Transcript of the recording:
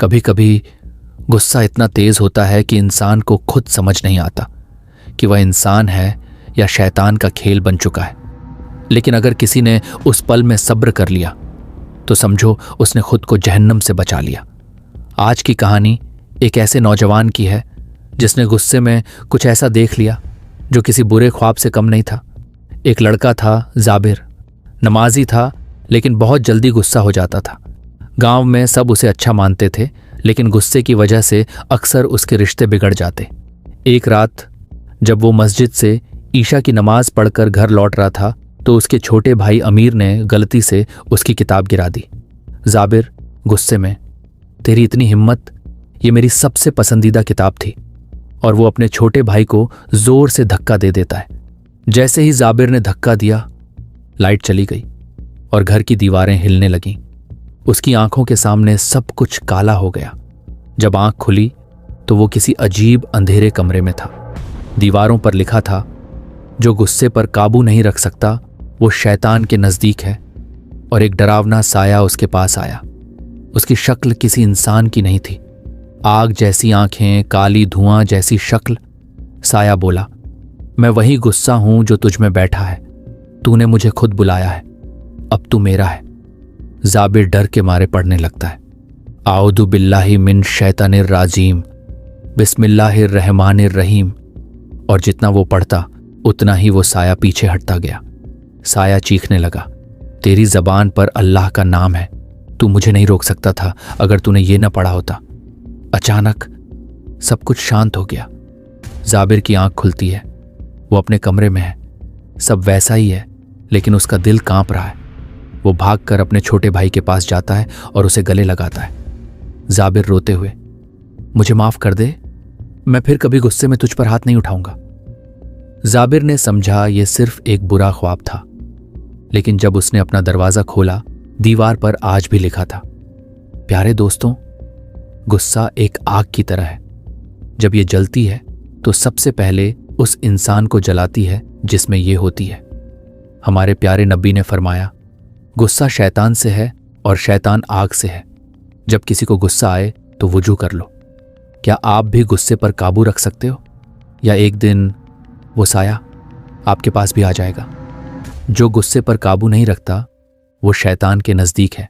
कभी कभी गुस्सा इतना तेज होता है कि इंसान को खुद समझ नहीं आता कि वह इंसान है या शैतान का खेल बन चुका है। लेकिन अगर किसी ने उस पल में सब्र कर लिया तो समझो उसने खुद को जहन्नम से बचा लिया। आज की कहानी एक ऐसे नौजवान की है जिसने गुस्से में कुछ ऐसा देख लिया जो किसी बुरे ख्वाब से कम नहीं था। एक लड़का था जाबिर, नमाजी था लेकिन बहुत जल्दी गुस्सा हो जाता था। गांव में सब उसे अच्छा मानते थे लेकिन गुस्से की वजह से अक्सर उसके रिश्ते बिगड़ जाते। एक रात जब वो मस्जिद से ईशा की नमाज पढ़कर घर लौट रहा था तो उसके छोटे भाई अमीर ने गलती से उसकी किताब गिरा दी। जाबिर गुस्से में, तेरी इतनी हिम्मत, ये मेरी सबसे पसंदीदा किताब थी, और वो अपने छोटे भाई को जोर से धक्का दे देता है। जैसे ही जाबिर ने धक्का दिया, लाइट चली गई और घर की दीवारें हिलने लगीं। उसकी आंखों के सामने सब कुछ काला हो गया। जब आंख खुली तो वो किसी अजीब अंधेरे कमरे में था। दीवारों पर लिखा था, जो गुस्से पर काबू नहीं रख सकता वो शैतान के नजदीक है। और एक डरावना साया उसके पास आया। उसकी शक्ल किसी इंसान की नहीं थी। आग जैसी आंखें, काली धुआं जैसी शक्ल। साया बोला, मैं वही गुस्सा हूं जो तुझ में बैठा है। तूने मुझे खुद बुलाया है, अब तू मेरा है। जाबिर डर के मारे पढ़ने लगता है, आऊदु बिल्लाहि मिन शैतानिर राजीम, बिस्मिल्लाहिर रहमानिर रहीम। और जितना वो पढ़ता उतना ही वो साया पीछे हटता गया। साया चीखने लगा, तेरी जबान पर अल्लाह का नाम है, तू मुझे नहीं रोक सकता था अगर तूने ये न पढ़ा होता। अचानक सब कुछ शांत हो गया। जाबिर की आंख खुलती है। वो अपने कमरे में है। सब वैसा ही है लेकिन उसका दिल कांप रहा है। वो भागकर अपने छोटे भाई के पास जाता है और उसे गले लगाता है। जाबिर रोते हुए, मुझे माफ कर दे, मैं फिर कभी गुस्से में तुझ पर हाथ नहीं उठाऊंगा। जाबिर ने समझा ये सिर्फ एक बुरा ख्वाब था, लेकिन जब उसने अपना दरवाजा खोला, दीवार पर आज भी लिखा था, प्यारे दोस्तों, गुस्सा एक आग की तरह है। जब ये जलती है तो सबसे पहले उस इंसान को जलाती है जिसमें ये होती है। हमारे प्यारे नबी ने फरमाया, गुस्सा शैतान से है और शैतान आग से है। जब किसी को गुस्सा आए तो वुजू कर लो। क्या आप भी गुस्से पर काबू रख सकते हो? या एक दिन वो साया आपके पास भी आ जाएगा? जो गुस्से पर काबू नहीं रखता वो शैतान के नज़दीक है।